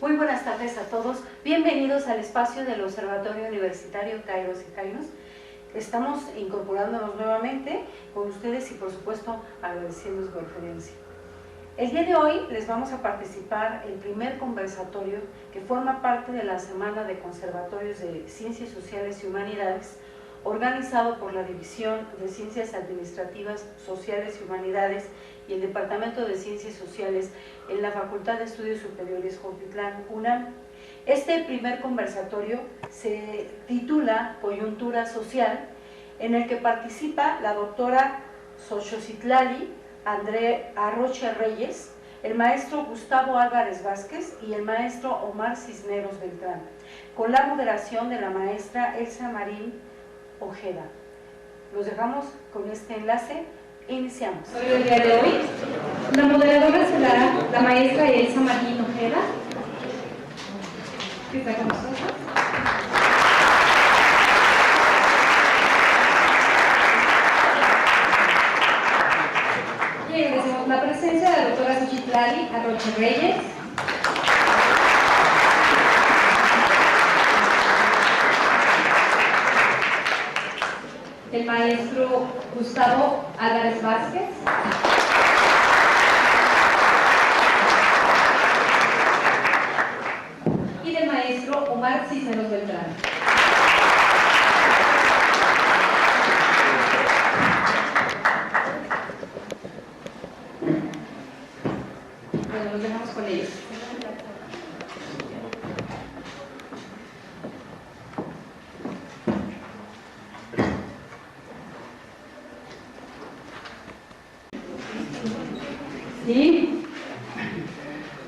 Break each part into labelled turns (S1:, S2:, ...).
S1: Muy buenas tardes a todos. Bienvenidos al espacio del Observatorio Universitario Kairos y Kairos. Estamos incorporándonos nuevamente con ustedes y, por supuesto, agradeciendo su preferencia. El día de hoy les vamos a participar el primer conversatorio que forma parte de la Semana de Conservatorios de Ciencias Sociales y Humanidades, organizado por la División de Ciencias Administrativas, Sociales y Humanidades y el Departamento de Ciencias Sociales en la Facultad de Estudios Superiores Jotitlán, UNAM. Este primer conversatorio se titula Coyuntura Social, en el que participa la doctora Xochitlali André Arroche Reyes, el maestro Gustavo Álvarez Vázquez y el maestro Omar Cisneros Beltrán, con la moderación de la maestra Elsa Marín Ojeda. Los dejamos con este enlace. Iniciamos.
S2: El día de hoy, la moderadora será la maestra Elsa Marín Ojeda, que está con nosotros. Y agradecemos la presencia de la doctora Xochitlali Arroche Reyes, el maestro Gustavo Álvarez Vázquez, y del maestro Omar Cisneros Beltrán. Bueno, nos dejamos con ellos.
S3: Sí.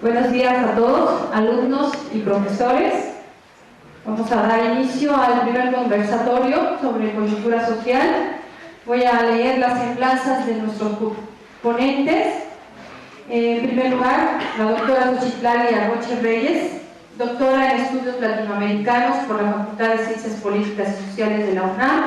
S3: Buenos días a todos, alumnos y profesores. Vamos a dar inicio al primer conversatorio sobre coyuntura social. Voy a leer las semblanzas de nuestros ponentes. En primer lugar, la doctora Xochitlali Arroche Reyes, doctora en Estudios Latinoamericanos por la Facultad de Ciencias Políticas y Sociales de la UNAM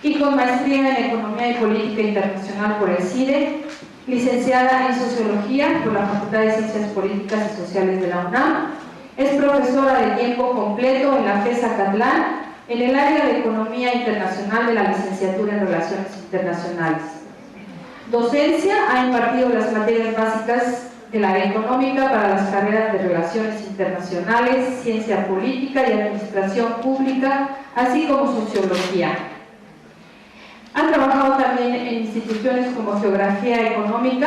S3: y con maestría en Economía y Política Internacional por el CIDE, licenciada en Sociología por la Facultad de Ciencias Políticas y Sociales de la UNAM, es profesora de tiempo completo en la FES Acatlán, en el área de Economía Internacional de la Licenciatura en Relaciones Internacionales. Docencia: ha impartido las materias básicas del área económica para las carreras de Relaciones Internacionales, Ciencia Política y Administración Pública, así como Sociología. Ha trabajado también en instituciones como Geografía Económica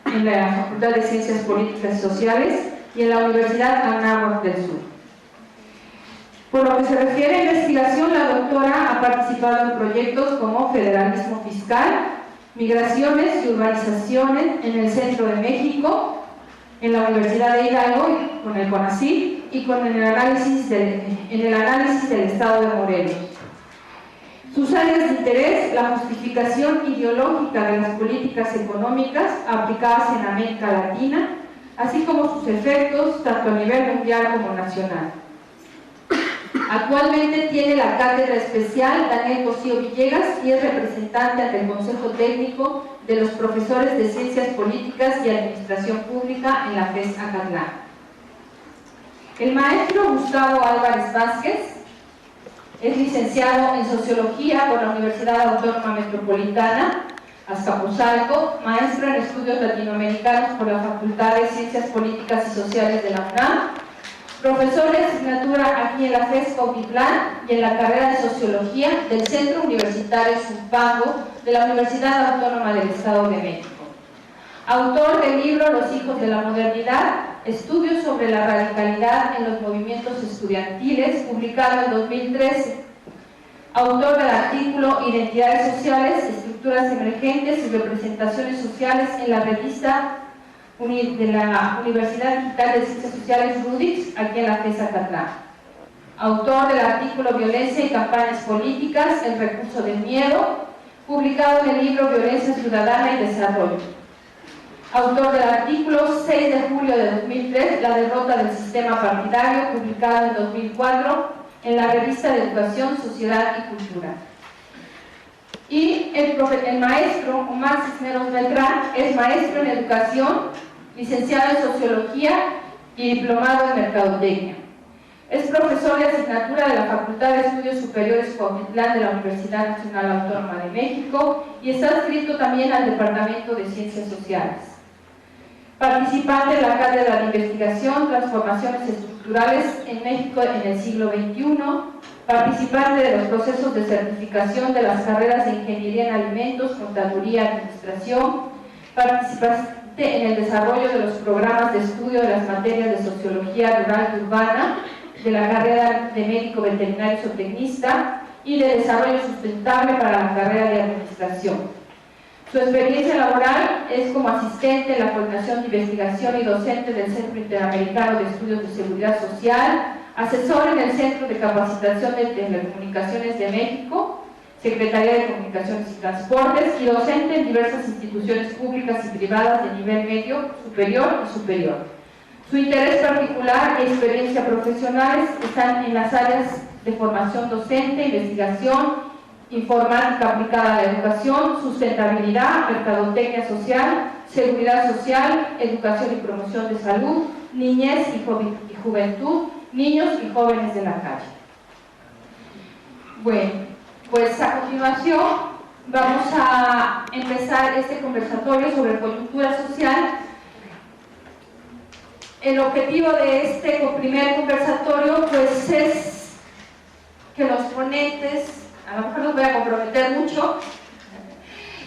S3: en la Facultad de Ciencias Políticas y Sociales y en la Universidad Anáhuac del Sur. Por lo que se refiere a investigación, la doctora ha participado en proyectos como Federalismo Fiscal, Migraciones y Urbanizaciones en el Centro de México, en la Universidad de Hidalgo con el CONACYT y con el análisis del Estado de Morelos. Sus áreas de interés: la justificación ideológica de las políticas económicas aplicadas en América Latina, así como sus efectos tanto a nivel mundial como nacional. Actualmente tiene la cátedra especial Daniel Cosío Villegas y es representante ante el Consejo Técnico de los profesores de Ciencias Políticas y Administración Pública en la FES Acatlán. El maestro Gustavo Álvarez Vázquez es licenciado en Sociología por la Universidad Autónoma Metropolitana Azcapotzalco, maestro en Estudios Latinoamericanos por la Facultad de Ciencias Políticas y Sociales de la UNAM, profesor de asignatura aquí en la FES Jotitlán y en la carrera de Sociología del Centro Universitario Zumpango de la Universidad Autónoma del Estado de México. Autor del libro Los Hijos de la Modernidad, estudios sobre la radicalidad en los movimientos estudiantiles, publicado en 2013. Autor del artículo Identidades Sociales, Estructuras Emergentes y Representaciones Sociales en la revista de la Universidad Digital de Ciencias Sociales RUDIX, aquí en la FES Acatlán. Autor del artículo Violencia y Campañas Políticas, el recurso del miedo, publicado en el libro Violencia Ciudadana y Desarrollo. Autor del artículo 6 de julio de 2003, La derrota del sistema partidario, publicado en 2004 en la revista de Educación, Sociedad y Cultura. Y el maestro Omar Cisneros Beltrán es maestro en Educación, licenciado en Sociología y diplomado en Mercadotecnia. Es profesor de asignatura de la Facultad de Estudios Superiores Cuautitlán de la Universidad Nacional Autónoma de México y está adscrito también al Departamento de Ciencias Sociales. Participante de la Cátedra de Investigación, Transformaciones Estructurales en México en el siglo XXI, participante de los procesos de certificación de las carreras de Ingeniería en Alimentos, Contaduría y Administración, participante en el desarrollo de los programas de estudio de las materias de Sociología Rural y Urbana, de la carrera de Médico Veterinario Zootecnista y de Desarrollo Sustentable para la carrera de Administración. Su experiencia laboral es como asistente en la coordinación de investigación y docente del Centro Interamericano de Estudios de Seguridad Social, asesor en el Centro de Capacitación de Telecomunicaciones de México, Secretaría de Comunicaciones y Transportes, y docente en diversas instituciones públicas y privadas de nivel medio, superior y superior. Su interés particular y experiencia profesionales están en las áreas de formación docente, investigación, informática aplicada a la educación, sustentabilidad, mercadotecnia social, seguridad social, educación y promoción de salud, niñez y juventud, niños y jóvenes de la calle. Bueno, pues a continuación vamos a empezar este conversatorio sobre coyuntura social. El objetivo de este primer conversatorio pues es que los ponentes, a lo mejor los voy a comprometer mucho,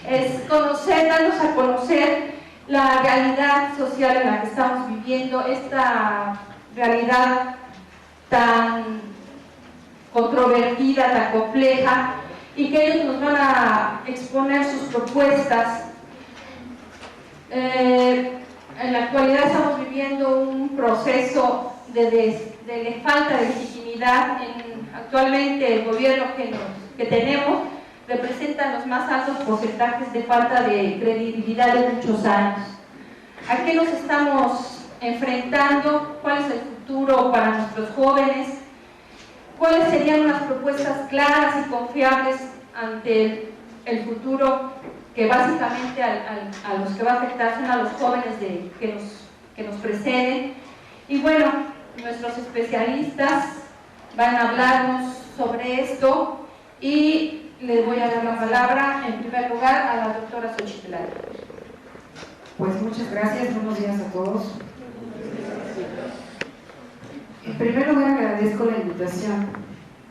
S3: es conocer, darnos a conocer la realidad social en la que estamos viviendo, esta realidad tan controvertida, tan compleja, y que ellos nos van a exponer sus propuestas. En la actualidad estamos viviendo un proceso de falta de legitimidad. Actualmente el gobierno que tenemos representa los más altos porcentajes de falta de credibilidad de muchos años. ¿A qué nos estamos enfrentando? ¿Cuál es el futuro para nuestros jóvenes? ¿Cuáles serían unas propuestas claras y confiables ante el futuro que básicamente a los que va a afectar son a los jóvenes que nos preceden? Y bueno, nuestros especialistas van a hablarnos sobre esto y les voy a dar la palabra en primer lugar a la doctora Xochitl.
S4: Pues muchas gracias, buenos días a todos. En primer lugar agradezco la invitación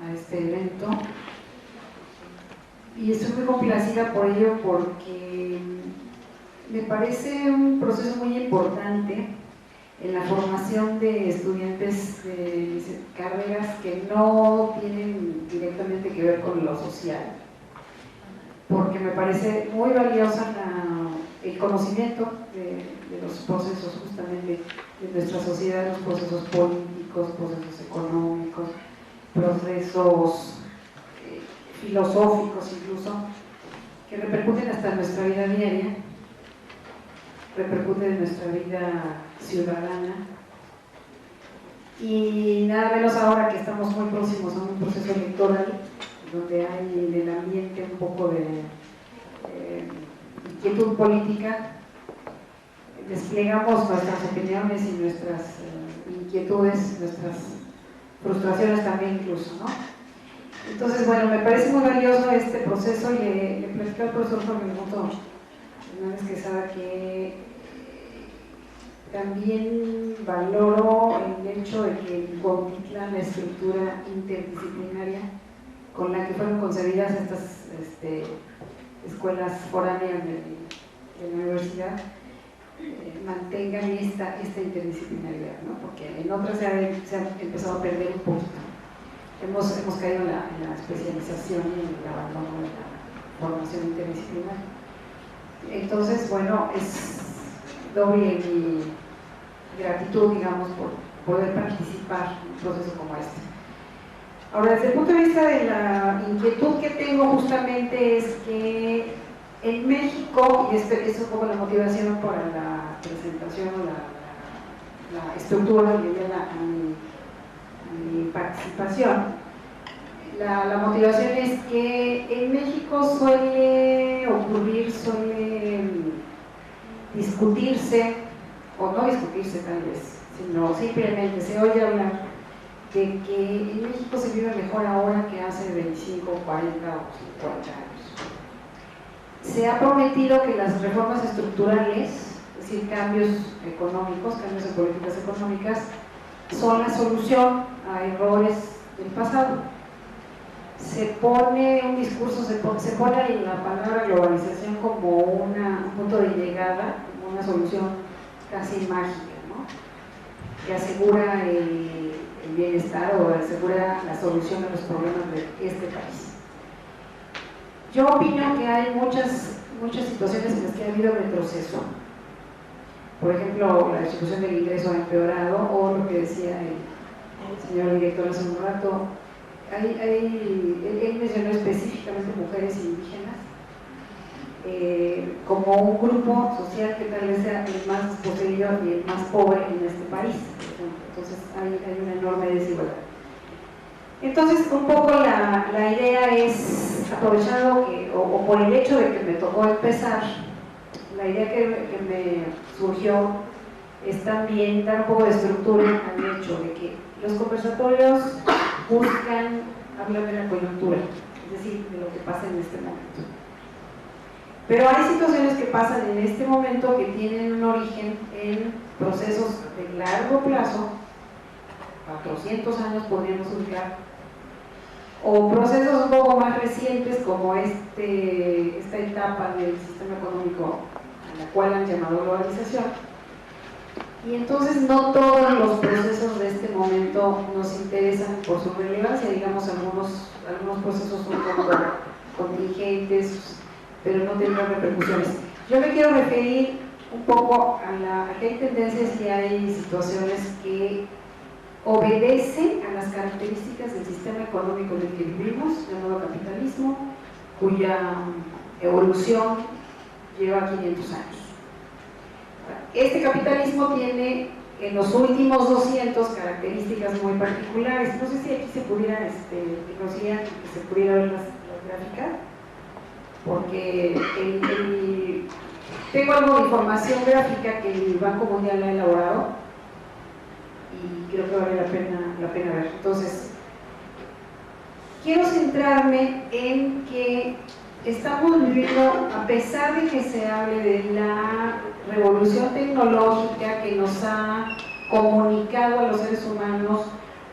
S4: a este evento y estoy muy complacida por ello porque me parece un proceso muy importante en la formación de estudiantes de carreras que no tienen directamente que ver con lo social, porque me parece muy valiosa el conocimiento de los procesos justamente de nuestra sociedad, los procesos políticos, procesos económicos, procesos filosóficos incluso, que repercuten hasta en nuestra vida diaria, repercuten en nuestra vida ciudadana, y nada menos ahora que estamos muy próximos a un proceso electoral donde hay en el ambiente un poco de inquietud política. Desplegamos nuestras opiniones y nuestras inquietudes, nuestras frustraciones también incluso, ¿no? Entonces, bueno, me parece muy valioso este proceso y le platicé al profesor Fernando Hernández Quesada que también valoro el hecho de que en Cuautitlán la estructura interdisciplinaria con la que fueron concebidas estas escuelas foráneas de la universidad mantengan esta interdisciplinariedad, ¿no? Porque en otras se ha empezado a perder un poco. Hemos caído en la especialización y en el abandono de la formación interdisciplinaria. Entonces, bueno, es doble mi gratitud, digamos, por poder participar en un proceso como este. Ahora, desde el punto de vista de la inquietud que tengo justamente es que en México, y eso es un poco la motivación para la presentación o la estructura que dio a mi participación, la motivación es que en México suele discutirse, o no discutirse tal vez, sino simplemente se oye hablar de que en México se vive mejor ahora que hace 25, 40 o 50 años. Se ha prometido que las reformas estructurales, es decir, cambios económicos, cambios en políticas económicas, son la solución a errores del pasado. Se pone un discurso, se pone la palabra globalización como un punto de llegada, como una solución casi mágica, ¿no? Que asegura el bienestar o asegura la solución de los problemas de este país. Yo opino que hay muchas situaciones en las que ha habido retroceso. Por ejemplo, la distribución del ingreso ha empeorado, o lo que decía el señor director hace un rato, él mencionó específicamente mujeres indígenas como un grupo social que tal vez sea el más poseído y el más pobre en este país. Entonces hay una enorme desigualdad. Entonces, un poco la idea es, aprovechando o por el hecho de que me tocó empezar, la idea que me surgió es también dar un poco de estructura al hecho de que los conversatorios buscan hablar de la coyuntura, es decir, de lo que pasa en este momento. Pero hay situaciones que pasan en este momento que tienen un origen en procesos de largo plazo, 400 años podríamos ubicar, o procesos un poco más recientes como esta etapa del sistema económico a la cual han llamado globalización. Y entonces no todos los procesos de este momento nos interesan por su relevancia, digamos algunos procesos son un poco contingentes, pero no tendrán repercusiones. Yo me quiero referir un poco a que hay tendencias y hay situaciones que obedecen a las características del sistema económico en el que vivimos, llamado capitalismo, cuya evolución lleva 500 años. Este capitalismo tiene en los últimos 200 características muy particulares. No sé si aquí se pudiera, se pudiera ver las gráficas, porque tengo algo de información gráfica que el Banco Mundial ha elaborado y creo que vale la pena ver. Entonces, quiero centrarme en que estamos viviendo, a pesar de que se hable de la revolución tecnológica que nos ha comunicado a los seres humanos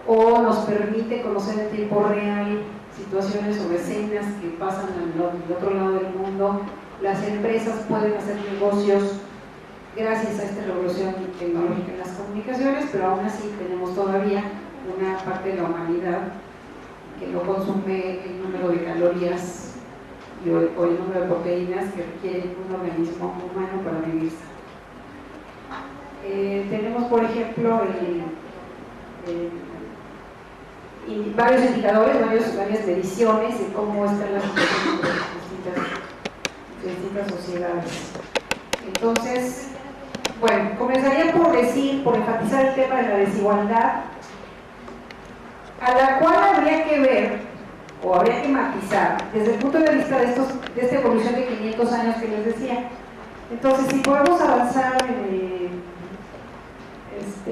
S4: o nos permite conocer en tiempo real situaciones o escenas que pasan al otro lado del mundo, las empresas pueden hacer negocios gracias a esta revolución tecnológica en las comunicaciones, pero aún así tenemos todavía una parte de la humanidad que no consume el número de calorías o el número de proteínas que requiere un organismo humano para vivir. Tenemos, por ejemplo, varios indicadores, varias mediciones de cómo están las situaciones de distintas sociedades. Entonces, bueno, comenzaría por enfatizar el tema de la desigualdad, a la cual habría que ver o habría que matizar desde el punto de vista de esta evolución de 500 años que les decía. Entonces, si podemos avanzar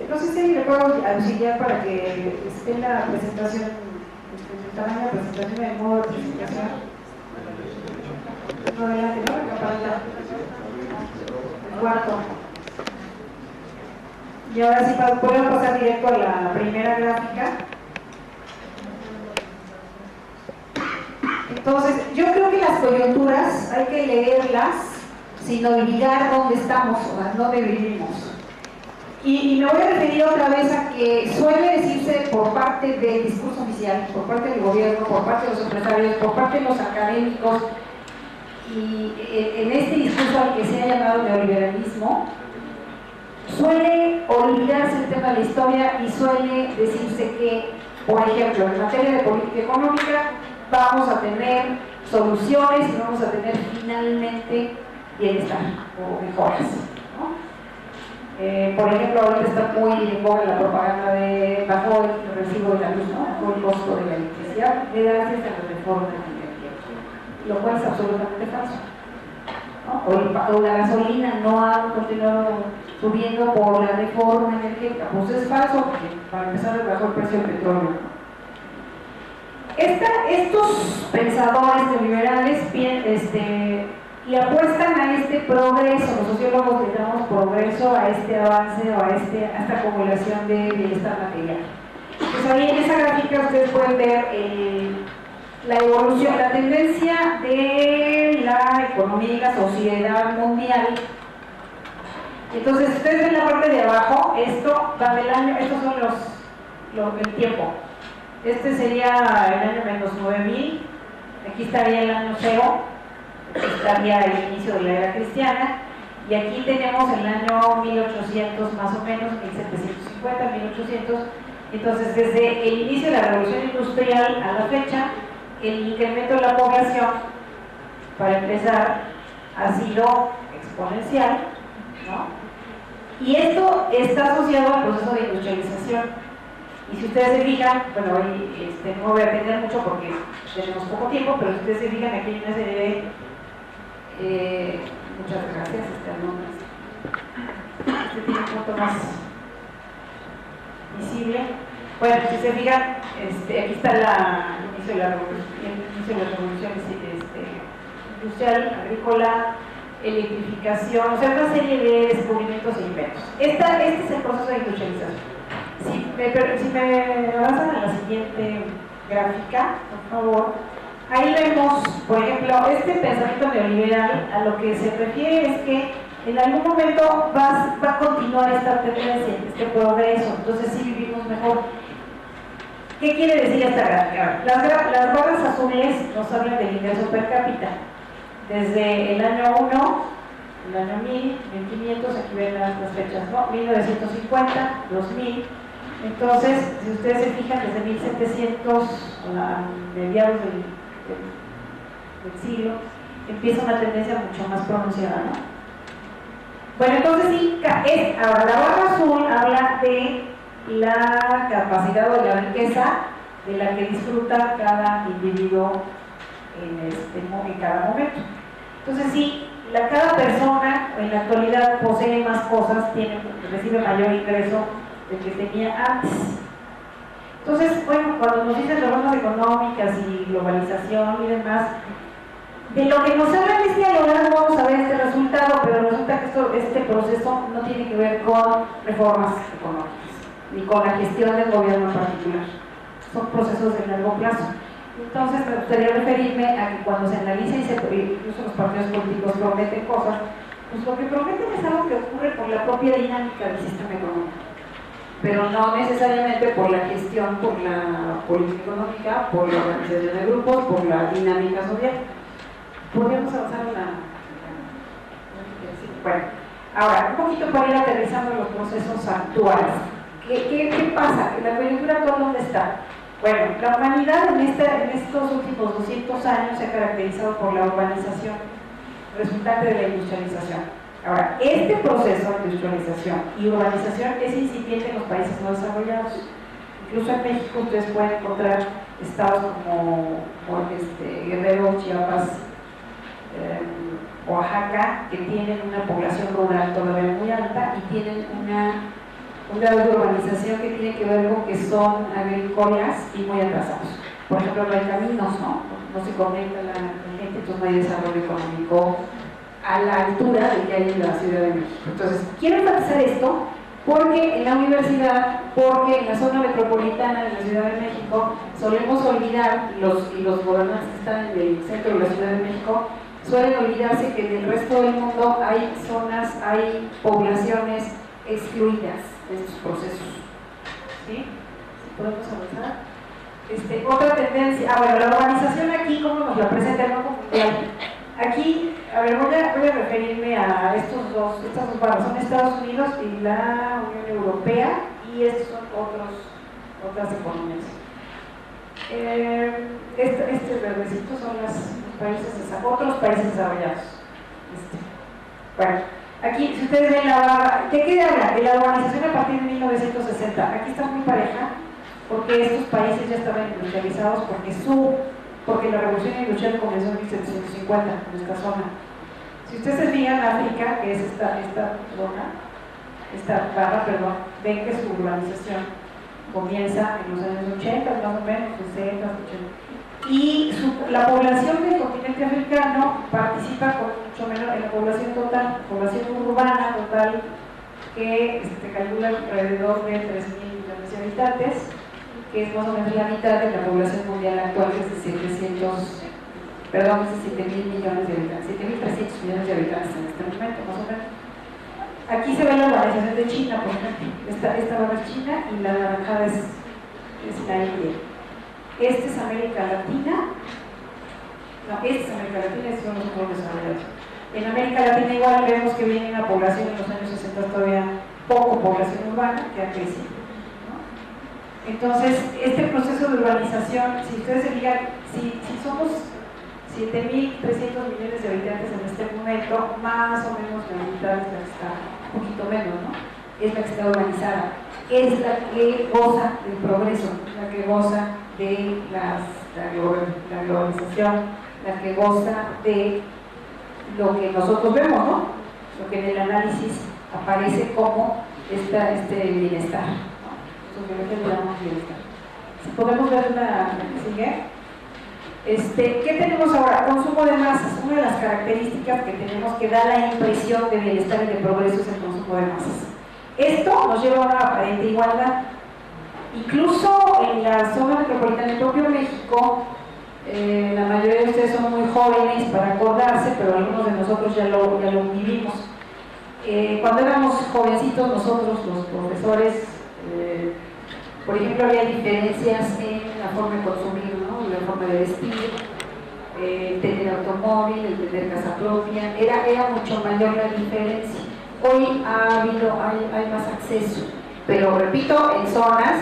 S4: no sé si le puedo auxiliar para que esté la presentación, el tamaño de la presentación, el modo de presentación. No, adelante, ¿no? La campana. El cuarto. Y ahora sí podemos pasar directo a la primera gráfica. Entonces, yo creo que las coyunturas hay que leerlas sin olvidar dónde estamos o dónde vivimos. Y me voy a referir otra vez a que suele decirse por parte del discurso oficial, por parte del gobierno, por parte de los empresarios, por parte de los académicos, y en este discurso al que se ha llamado neoliberalismo, suele olvidarse el tema de la historia y suele decirse que, por ejemplo, en materia de política económica, vamos a tener soluciones y vamos a tener finalmente bienestar o mejoras, ¿no? Por ejemplo, ahorita está muy en boga la propaganda de bajo el recibo de la luz, ¿no? Bajo el costo de la electricidad gracias a la reforma de energía, lo cual es absolutamente falso. ¿no? O la gasolina no ha continuado subiendo por la reforma energética. Pues es falso, porque para empezar bajó el precio del petróleo, ¿no? Estos pensadores neoliberales y apuestan a este progreso, los sociólogos le damos progreso a este avance o a esta acumulación de bienestar material. Pues ahí en esa gráfica ustedes pueden ver la evolución, la tendencia de la economía y la sociedad mundial. Entonces, ustedes ven la parte de abajo, esto va del año, estos son el tiempo. Este sería el año menos 9000, aquí estaría el año 0, aquí estaría el inicio de la era cristiana, y aquí tenemos el año 1800 más o menos, 1750, 1800. Entonces, desde el inicio de la revolución industrial a la fecha, el incremento de la población, para empezar, ha sido exponencial, ¿no? Y esto está asociado al proceso de industrialización. Y si ustedes se fijan, bueno, hoy no voy a atender mucho porque tenemos poco tiempo, pero si ustedes se fijan, aquí hay una serie de... muchas gracias, este tiene un punto más visible. Bueno, si se fijan, aquí está el inicio de la revolución industrial, agrícola, electrificación, o sea, una serie de descubrimientos e inventos. Este es el proceso de industrialización. Si me avanzan a la siguiente gráfica, por favor, ahí vemos, por ejemplo, este pensamiento neoliberal a lo que se refiere es que en algún momento va a continuar esta tendencia, este progreso, entonces sí vivimos mejor. ¿Qué quiere decir esta gráfica? Las barras azules nos hablan del ingreso per cápita. Desde el año 1, el año 1000, 1500, aquí ven las fechas, ¿no? 1950, 2000. Entonces, si ustedes se fijan, desde 1700, a mediados del siglo, empieza una tendencia mucho más pronunciada, ¿no? Bueno, entonces sí, ahora la barra azul habla de la capacidad o la riqueza de la que disfruta cada individuo en cada momento. Entonces sí, cada persona en la actualidad posee más cosas, recibe mayor ingreso del que tenía antes. Entonces, bueno, cuando nos dicen reformas económicas y globalización y demás, de lo que nos hablan es que a lo largo vamos a ver este resultado, pero resulta que este proceso no tiene que ver con reformas económicas ni con la gestión del gobierno en particular. Son procesos de largo plazo. Entonces me gustaría referirme a que cuando se analiza y incluso los partidos políticos prometen cosas, pues lo que prometen es algo que ocurre por la propia dinámica del sistema económico, pero no necesariamente por la gestión, por la política económica, por la organización de grupos, por la dinámica social. ¿Podríamos avanzar Bueno, ahora, un poquito para ir aterrizando los procesos actuales. ¿Qué pasa? ¿La coyuntura actual dónde está? Bueno, la humanidad en estos últimos 200 años se ha caracterizado por la urbanización resultante de la industrialización. Ahora, este proceso de industrialización y urbanización es incipiente en los países no desarrollados. Incluso en México ustedes pueden encontrar estados como Guerrero, Chiapas, Oaxaca, que tienen una población rural todavía muy alta y tienen un grado de urbanización que tiene que ver con que son agrícolas y muy atrasados. Por ejemplo, no hay caminos, no se conecta la gente, entonces no hay desarrollo económico a la altura de que hay en la Ciudad de México. Entonces, quiero enfatizar esto porque en la universidad, porque en la zona metropolitana de la Ciudad de México, solemos olvidar, y los gobernantes que están en el centro de la Ciudad de México, suelen olvidarse que en el resto del mundo hay zonas, hay poblaciones excluidas de estos procesos. ¿Sí? ¿Podemos avanzar? Otra tendencia, bueno, la urbanización aquí, ¿cómo nos la presenta el Banco Mundial? Aquí, a ver, voy a referirme a estas dos barras, son Estados Unidos y la Unión Europea, y estos son otras economías. Este verdecito son otros países desarrollados. Bueno, aquí, si ustedes ven la barra, ¿de qué habla? De la urbanización a partir de 1960. Aquí está muy pareja, porque estos países ya estaban industrializados, porque la revolución industrial comenzó en 1750 en esta zona. Si ustedes se fijan en África, que es esta barra, ven que su urbanización comienza en los años 80, más o menos, 60, 80. Y la población del continente africano participa con mucho menos en la población total, población urbana total, que se calcula alrededor de 3.000 millones de habitantes, que es más o menos la mitad de la población mundial actual, que es de 7.000 millones de habitantes, 7.300 millones de habitantes en este momento, más o menos. Aquí se ve la urbanización de China, por ejemplo. Esta barra es China y la naranjada es la India. Este es América Latina. No, este es América Latina, estos son los pueblos desarrollados. En América Latina igual vemos que viene una población en los años 60 todavía poco población urbana que ha crecido, ¿no? Entonces, este proceso de urbanización, si ustedes se fijan, si somos 7.300 millones de habitantes en este momento, más o menos la mitad es la que está, un poquito menos, ¿no? Es la que está urbanizada, es la que goza del progreso, la que goza de la globalización, la que goza de lo que nosotros vemos, ¿no? Lo que en el análisis aparece como este bienestar, ¿no? Eso es lo que llamamos bienestar. Si podemos ver la que sigue. ¿Qué tenemos ahora? Consumo de masas. Una de las características que tenemos que da la impresión de bienestar y de progreso es el consumo de masas. Esto nos lleva a una aparente igualdad. Incluso en la zona metropolitana del propio México, la mayoría de ustedes son muy jóvenes para acordarse, pero algunos de nosotros ya lo vivimos. Cuando éramos jovencitos nosotros, los profesores, por ejemplo, había diferencias en la forma de consumir, ¿no? La forma de vestir, el tener automóvil, el tener casa propia, era mucho mayor la diferencia. Hoy hay más acceso, pero repito, en zonas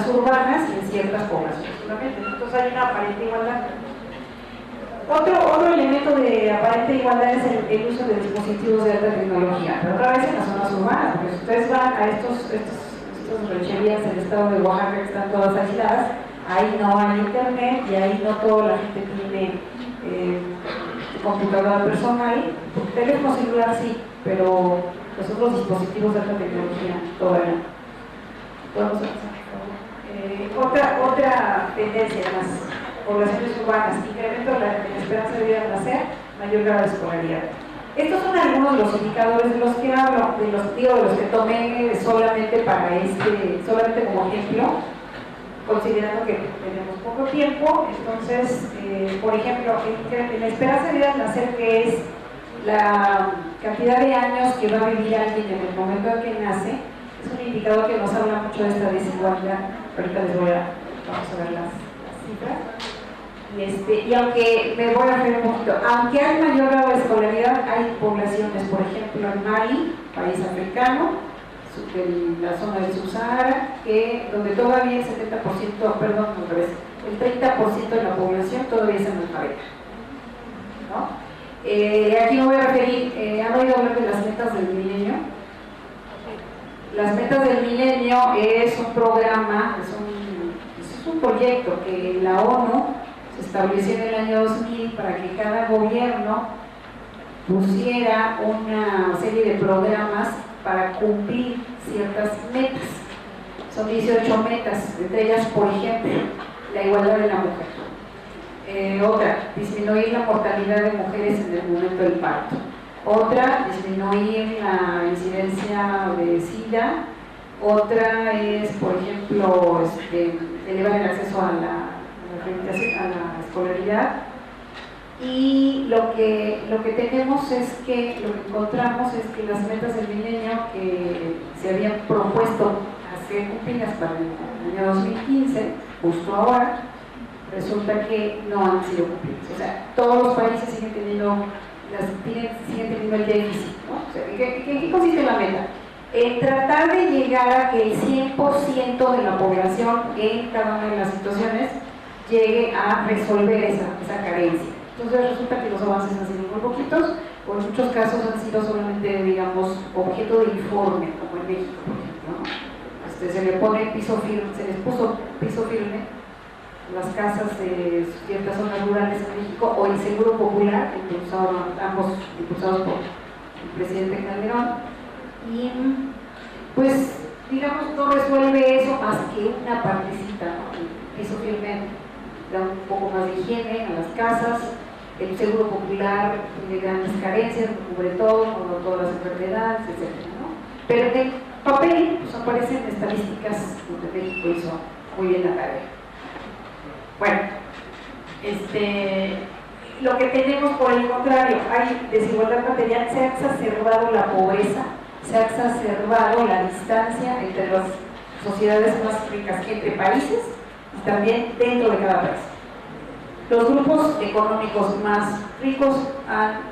S4: urbanas y en ciertas poblaciones. Entonces hay una aparente igualdad. Otro elemento de aparente igualdad es el uso de dispositivos de alta tecnología, pero otra vez en las zonas urbanas, porque si ustedes van a estos rancherías del estado de Oaxaca que están todas aisladas, ahí no hay internet y ahí no toda la gente tiene computadora personal, teléfono celular sí, pero los otros dispositivos de alta tecnología todavía no. ¿Podemos avanzar? Otra tendencia en las poblaciones urbanas: incremento de la esperanza de vida al nacer, mayor grado de escolaridad. Estos son algunos de los indicadores de los que hablo, de los que tomé solamente como ejemplo, considerando que tenemos poco tiempo. Entonces, por ejemplo, la esperanza de vida al nacer, que es la cantidad de años que va a vivir alguien en el momento en que nace, es un indicador que nos habla mucho de esta desigualdad. Ahorita vamos a ver las cifras. Y aunque me voy a referir un poquito, aunque hay mayor grado de escolaridad, hay poblaciones, por ejemplo en Mali, país africano, en la zona del Subsahara, donde todavía el 70%, perdón, el 30% de la población todavía es analfabeta, ¿no? Aquí me voy a referir, ¿han oído hablar de las metas del milenio? Las metas del milenio es un programa, es un proyecto que la ONU se estableció en el año 2000 para que cada gobierno pusiera una serie de programas para cumplir ciertas metas. Son 18 metas, entre ellas, por ejemplo, la igualdad de la mujer. Otra, disminuir la mortalidad de mujeres en el momento del parto. Otra, disminuir la incidencia de SIDA. Otra es, por ejemplo, elevar el acceso a la escolaridad. Y lo que tenemos es que, lo que encontramos es que las metas del milenio que se habían propuesto hacer cumplidas para el año 2015, justo ahora, resulta que no han sido cumplidas. O sea, todos los países siguen teniendo el déficit, ¿no? O sea, ¿en qué consiste la meta? En tratar de llegar a que el 100% de la población en cada una de las situaciones llegue a resolver esa carencia. Entonces resulta que los avances han sido muy poquitos, o en muchos casos han sido solamente, digamos, objeto de informe, como en México, por ejemplo, ¿no? Se les puso piso firme las casas de ciertas zonas rurales en México, o el Seguro Popular, ambos impulsados por el presidente Calderón. Y pues, digamos, no resuelve eso más que una partecita, ¿no? Eso firme da un poco más de higiene a las casas. El Seguro Popular tiene grandes carencias, no cubre todo, no todas las enfermedades, etc., ¿no? Pero en el papel pues, aparecen estadísticas donde México hizo muy bien la tarea. Bueno, lo que tenemos por el contrario, hay desigualdad material, se ha exacerbado la pobreza, se ha exacerbado la distancia entre las sociedades más ricas, entre países y también dentro de cada país. Los grupos económicos más ricos han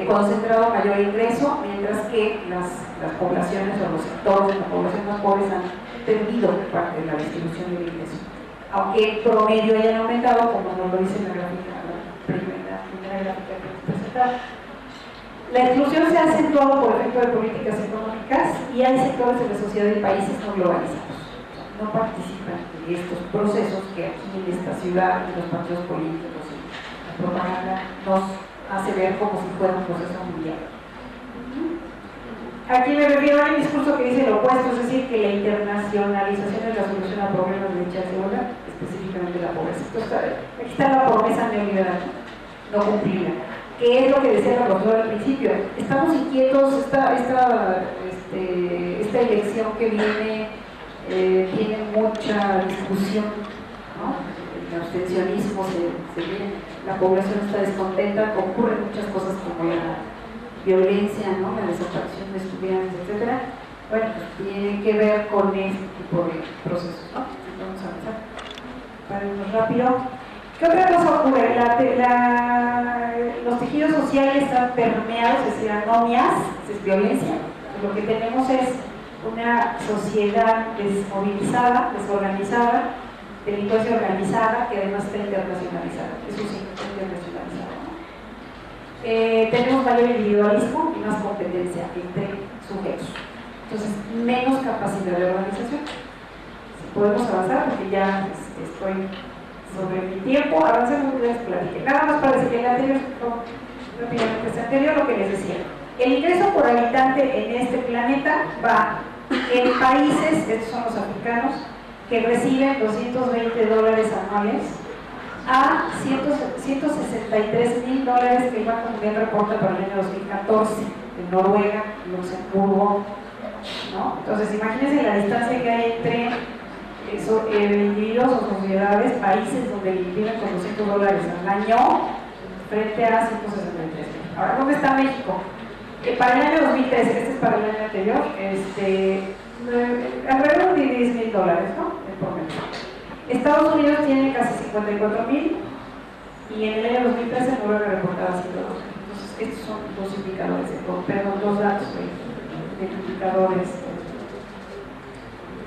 S4: concentrado mayor ingreso, mientras que las poblaciones o los sectores de la población más pobres han perdido parte de la distribución del ingreso. Aunque el promedio haya aumentado, como nos lo dice la gráfica, la primera gráfica que hemos presentado. La exclusión se ha acentuado por efecto de políticas económicas y hay sectores de la sociedad y países no globalizados. No participan en estos procesos que aquí en esta ciudad, en los partidos políticos y la propaganda nos hace ver como si fuera un proceso mundial. Aquí me refiero a un discurso que dice lo opuesto, es decir, que la internacionalización es la solución a problemas de dicha segunda, específicamente la pobreza. Entonces, aquí está la promesa neoliberal, no cumplida. ¿Qué es lo que decía la profesora al principio? Estamos inquietos, esta elección que viene tiene mucha discusión, ¿no? El abstencionismo se viene, la población está descontenta, ocurren muchas cosas como la violencia, ¿no? La desaparición de estudiantes, etc. Bueno, pues tiene que ver con este tipo de procesos, ¿no? Vamos a avanzar para irnos rápido. ¿Qué otra cosa ocurre? Los tejidos sociales están permeados, es decir, anomias, es violencia. Lo que tenemos es una sociedad desmovilizada, desorganizada, delincuencia organizada, que además está internacionalizada. Eso sí, está internacionalizado, ¿no? Tenemos mayor individualismo y más competencia entre sujetos. Entonces, menos capacidad de organización. Si podemos avanzar, porque ya estoy sobre mi tiempo, avancemos y les platiqué. Nada más para decir que el anterior, rápidamente este anterior, lo que les decía. El ingreso por habitante en este planeta va en países, estos son los africanos, que reciben $220 anuales a $163.000 que el Banco Mundial reporta para el año 2014 en Noruega, Luxemburgo, ¿no? Entonces imagínense la distancia que hay entre individuos o sociedades, países donde viven con $200 al año frente a 163. Ahora, ¿dónde está México? Para el año 2013, este es para el año anterior, alrededor de $10.000, ¿no? El promedio. Estados Unidos tiene casi 54.000 y en el año 2013 Noruega reportaba 102. Entonces, estos son dos indicadores, dos datos de indicadores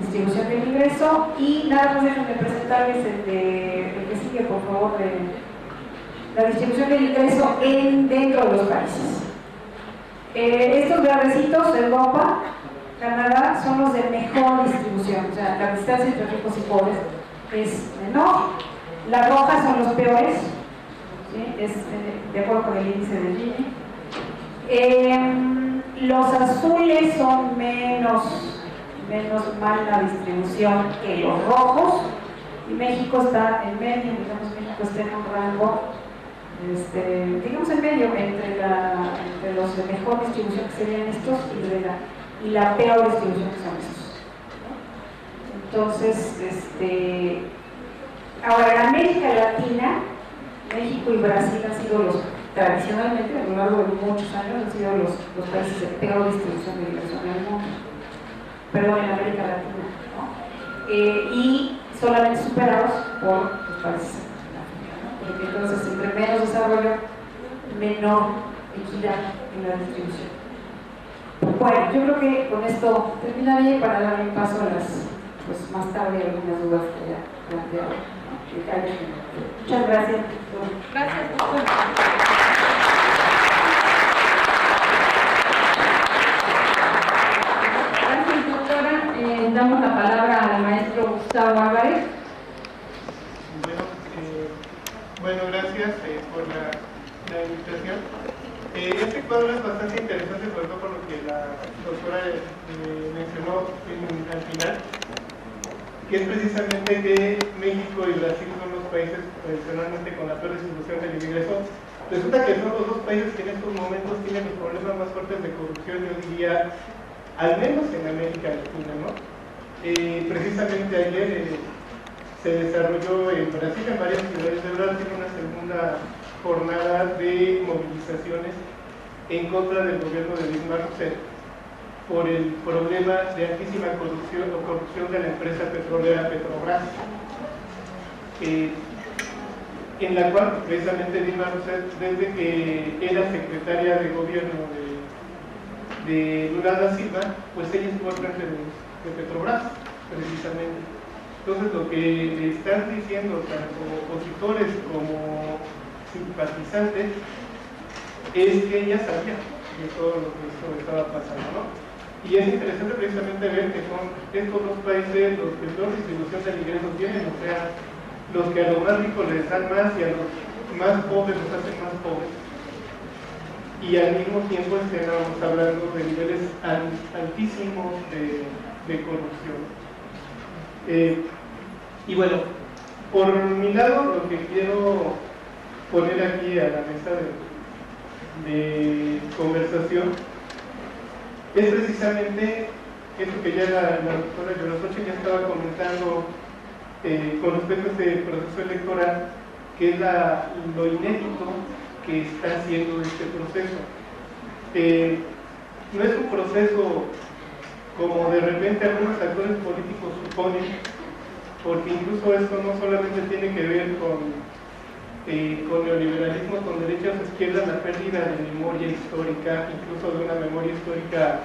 S4: de distribución del ingreso. Y nada más déjenme presentarles el que sigue, por favor, de la distribución del ingreso dentro de los países. Estos verdecitos, Europa, Canadá, son los de mejor distribución, o sea, la distancia entre ricos y pobres es menor. Las rojas son los peores, ¿sí? Es de acuerdo con el índice de Gini. Los azules son menos mala distribución que los rojos, y México está en medio, digamos, México está en un rango, digamos en medio, entre los de mejor distribución que serían estos y la peor distribución que son estos, ¿no? Entonces, ahora en América Latina, México y Brasil han sido tradicionalmente, a lo largo de muchos años, han sido los países de peor distribución de ingresos en el mundo, perdón, en América Latina, ¿no? Y solamente superados por los países de África, ¿no? Porque entonces, entre menos desarrollo, menor equidad en la distribución. Bueno, yo creo que con esto terminaría para darle paso a pues más tarde algunas dudas que ya planteado, ¿no? Muchas gracias.
S3: Gracias, doctor. Gracias, doctora. Damos la palabra al maestro Gustavo Álvarez.
S5: Bueno, Bueno, gracias por la invitación. Este cuadro es bastante interesante, sobre todo por lo que la doctora mencionó al final, que es precisamente que México y Brasil son los países tradicionalmente con la peor distribución del ingreso. Resulta que son los dos países que en estos momentos tienen los problemas más fuertes de corrupción, yo diría, al menos en América Latina, ¿no? Precisamente ayer se desarrolló en Brasil, en varias ciudades de Brasil, una segunda jornada de movilizaciones en contra del gobierno de Dilma Rousseff por el problema de altísima corrupción de la empresa petrolera Petrobras, en la cual precisamente Dilma Rousseff, desde que era secretaria de gobierno de Lula da Silva, pues ella estuvo al frente de Petrobras, precisamente. Entonces lo que le están diciendo tanto opositores como simpatizantes es que ella sabía de todo lo que esto estaba pasando, ¿no? Y es interesante precisamente ver que son estos dos países los que peor distribución del ingreso tienen, o sea, los que a los más ricos les dan más y a los más pobres los hacen más pobres. Y al mismo tiempo estamos hablando de niveles altísimos de corrupción. Y bueno, por mi lado, lo que quiero poner aquí a la mesa de conversación es precisamente esto que ya la doctora Yorosoche ya estaba comentando con respecto a este proceso electoral, que es lo inédito que está haciendo este proceso. No es un proceso como de repente algunos actores políticos suponen, porque incluso esto no solamente tiene que ver con neoliberalismo, con derechas o izquierdas, la pérdida de memoria histórica, incluso de una memoria histórica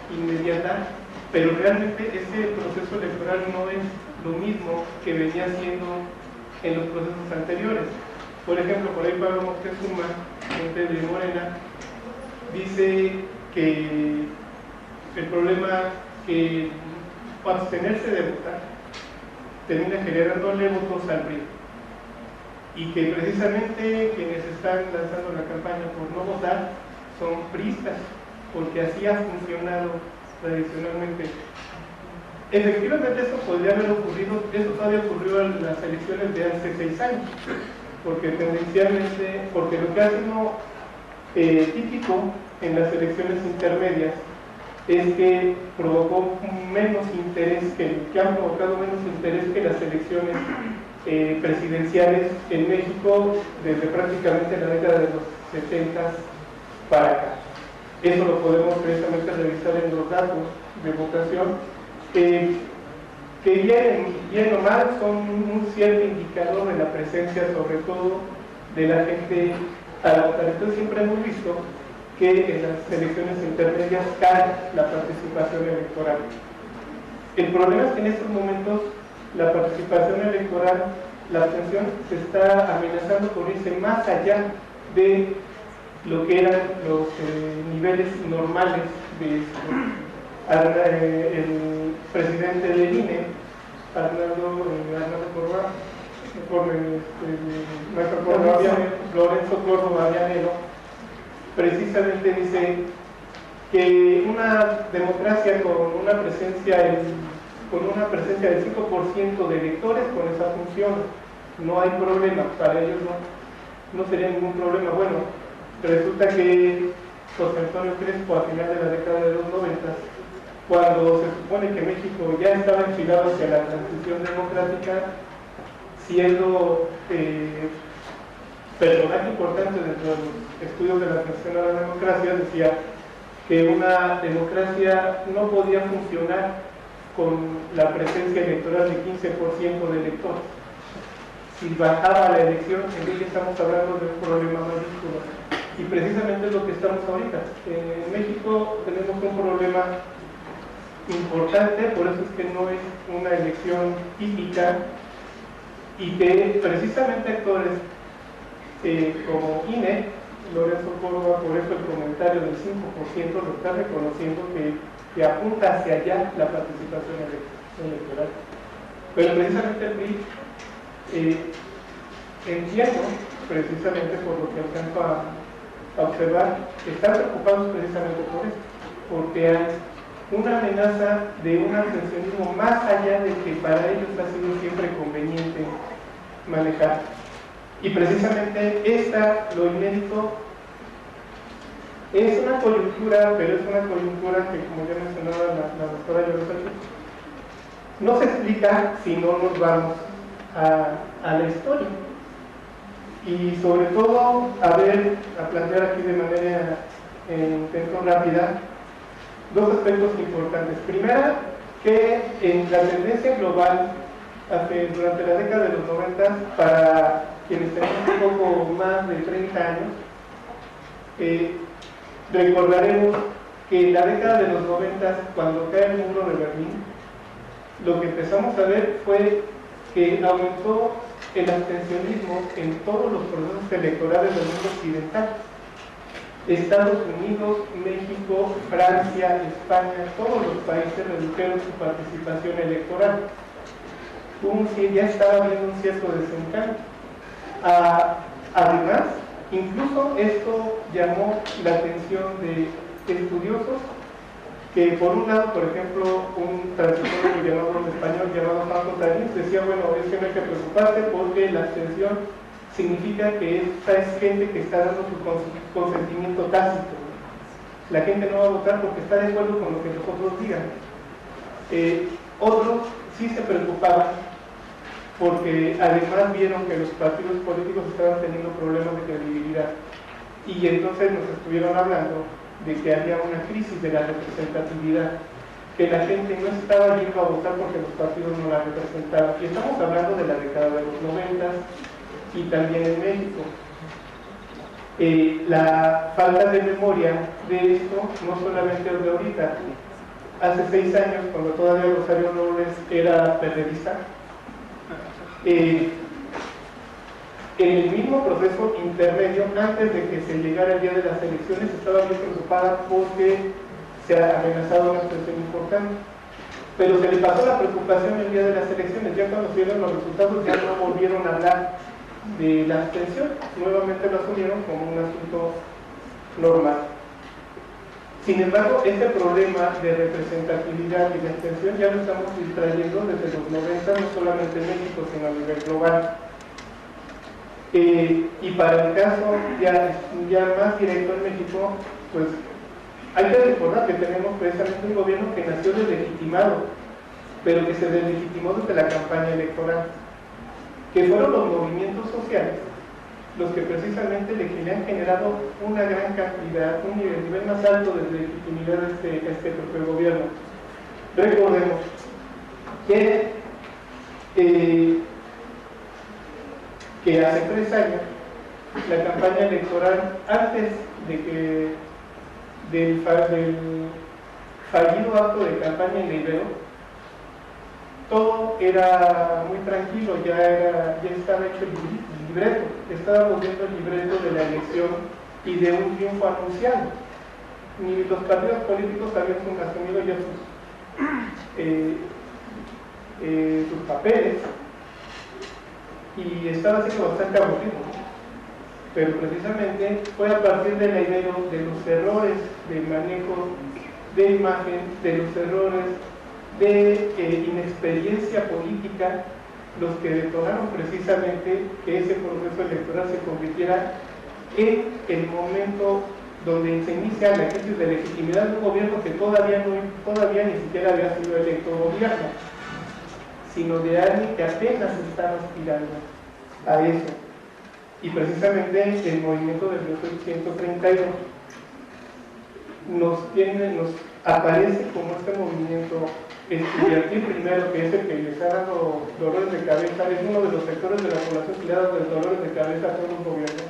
S5: inmediata, pero realmente este proceso electoral no es lo mismo que venía siendo en los procesos anteriores. Por ejemplo, por ahí Pablo Moctezuma, gente de Morena, dice que el problema que abstenerse de votar termina generándole votos al PRI, y que precisamente quienes están lanzando la campaña por no votar son priistas, porque así ha funcionado tradicionalmente. Efectivamente esto podría haber ocurrido, eso todavía ocurrió en las elecciones de hace 6 años, porque tendencialmente, porque lo que ha sido típico en las elecciones intermedias es que provocó menos interés, que han provocado menos interés que las elecciones presidenciales en México desde prácticamente la década de los 70 para acá. Eso lo podemos precisamente revisar en los datos de votación, que bien o mal son un cierto indicador de la presencia, sobre todo de la gente al votar. Entonces siempre hemos visto que en las elecciones intermedias cae la participación electoral. El problema es que en estos momentos la participación electoral, la abstención se está amenazando por irse más allá de lo que eran los niveles normales de esto. El presidente del INE, Lorenzo Córdoba Villanero, precisamente dice que una democracia con una presencia del 5% de electores, con esa función no hay problema, para ellos no sería ningún problema. Bueno, resulta que José Antonio Crespo, a final de la década de los 90, cuando se supone que México ya estaba enfilado hacia la transición democrática, siendo personaje importante dentro de los estudios de la transición a la democracia, decía que una democracia no podía funcionar con la presencia electoral de 15% de electores. Si bajaba la elección, entonces estamos hablando de un problema mayúsculo. Y precisamente es lo que estamos ahorita. En México tenemos un problema importante, por eso es que no es una elección típica, y que precisamente actores como INE, Lorenzo Córdoba, por eso el comentario del 5% lo está reconociendo, que apunta hacia allá la participación electoral. Pero precisamente el PRI entiendo, precisamente por lo que alcanzo a observar, están preocupados precisamente por esto, porque hay una amenaza de un abstencionismo más allá de que para ellos ha sido siempre conveniente manejar. Y precisamente lo inédito es una coyuntura, pero es una coyuntura que, como ya mencionaba la doctora Llorens, no se explica si no nos vamos a la historia. Y sobre todo, a plantear aquí de manera intento rápida dos aspectos importantes. Primera, que en la tendencia global, durante la década de los 90, para quienes tenemos un poco más de 30 años, recordaremos que en la década de los 90, cuando cae el muro de Berlín, lo que empezamos a ver fue que aumentó el abstencionismo en todos los procesos electorales del mundo occidental. Estados Unidos, México, Francia, España, todos los países redujeron su participación electoral. Ya estaba habiendo un cierto desencanto. Además, incluso esto llamó la atención de estudiosos que, por un lado, por ejemplo, un traductor español llamado Franco Tarís decía, bueno, es que no hay que preocuparse porque la abstención significa que esta es gente que está dando su consentimiento tácito. La gente no va a votar porque está de acuerdo con lo que los otros digan. Otros sí se preocupaban porque además vieron que los partidos políticos estaban teniendo problemas de credibilidad y entonces nos estuvieron hablando de que había una crisis de la representatividad, que la gente no estaba yendo a votar porque los partidos no la representaban. Y estamos hablando de la década de los 90 y también en México. La falta de memoria de esto no solamente es de ahorita. Hace 6 años, cuando todavía Rosario Robles era periodista, en el mismo proceso intermedio, antes de que se llegara el día de las elecciones, estaba bien preocupada porque se amenazaba una abstención importante. Pero se le pasó la preocupación el día de las elecciones. Ya cuando se dieron los resultados, ya no volvieron a hablar de la abstención. Nuevamente lo asumieron como un asunto normal. Sin embargo, este problema de representatividad y de abstención ya lo estamos trayendo desde los 90, no solamente en México, sino a nivel global. Y para el caso ya más directo en México, pues hay que recordar que tenemos precisamente un gobierno que nació deslegitimado, pero que se deslegitimó desde la campaña electoral, que fueron los movimientos sociales los que precisamente le han generado una gran cantidad, un nivel más alto de legitimidad a este propio gobierno. Recordemos que hace 3 años la campaña electoral, antes del fallido acto de campaña en Ibero, todo era muy tranquilo, ya estaba hecho el libreto, estábamos viendo el libreto de la elección y de un triunfo anunciado. Ni los partidos políticos habían asumido ya sus papeles y estaba siendo bastante aburrido, pero precisamente fue a partir de la idea de los errores de manejo de imagen, de los errores de inexperiencia política, los que detonaron precisamente que ese proceso electoral se convirtiera en el momento donde se inicia la crisis de legitimidad de un gobierno que todavía ni siquiera había sido electo gobierno, sino de alguien que apenas estaba aspirando a eso. Y precisamente el movimiento del 1832 nos aparece como este movimiento estudiantil primero, que es el que les ha dado dolores de cabeza, es uno de los sectores de la población que le ha dado dolores de cabeza a todos los gobiernos.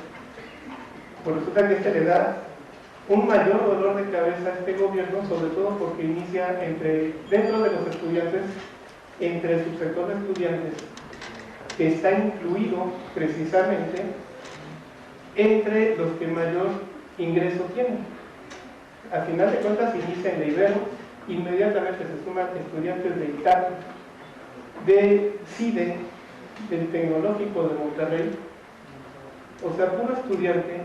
S5: Pues resulta que le da un mayor dolor de cabeza a este gobierno, sobre todo porque inicia dentro de los estudiantes, entre el subsector de estudiantes, que está incluido precisamente entre los que mayor ingreso tienen. A final de cuentas inicia en la Ibero, inmediatamente se suman estudiantes de ITAC, de CIDE, del Tecnológico de Monterrey, O sea, puro estudiante,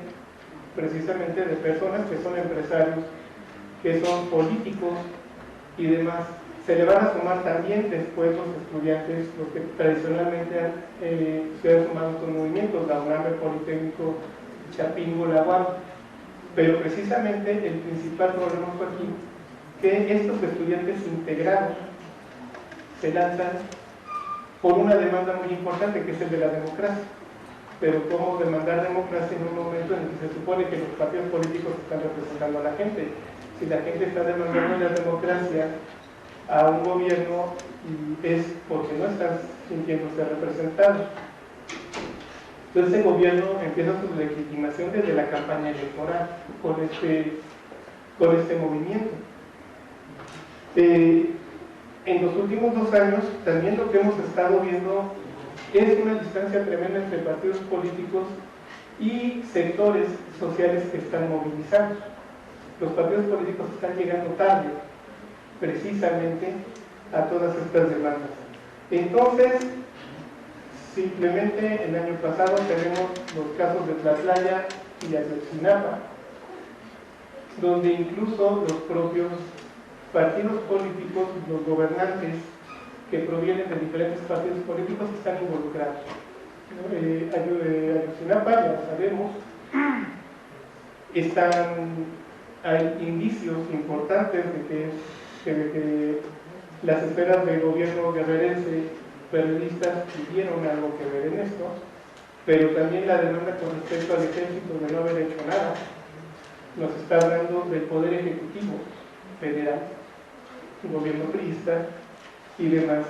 S5: precisamente de personas que son empresarios, que son políticos y demás. Se le van a sumar también después los estudiantes, los que tradicionalmente se han sumado a estos movimientos, la UNAM, el Politécnico, Chapingo, la UAM. Pero precisamente el principal problema fue aquí, que estos estudiantes integrados se lanzan por una demanda muy importante, que es el de la democracia. Pero ¿cómo demandar democracia en un momento en el que se supone que los partidos políticos están representando a la gente? Si la gente está demandando la democracia a un gobierno, es porque no están sintiéndose representados. Entonces el gobierno empieza su legitimación desde la campaña electoral con este movimiento. En los últimos 2 años también lo que hemos estado viendo es una distancia tremenda entre partidos políticos y sectores sociales que están movilizados. Los partidos políticos están llegando tarde, precisamente, a todas estas demandas. Entonces, simplemente el año pasado tenemos los casos de Tlatlaya y Ayotzinapa, donde incluso los propios partidos políticos, los gobernantes que provienen de diferentes partidos políticos están involucrados. Ayotzinapa, ya lo sabemos, hay indicios importantes de que las esferas de gobierno guerrerense periodistas tuvieron algo que ver en esto, pero también la demanda con respecto al ejército de no haber hecho nada nos está hablando del poder ejecutivo federal, gobierno priista y demás.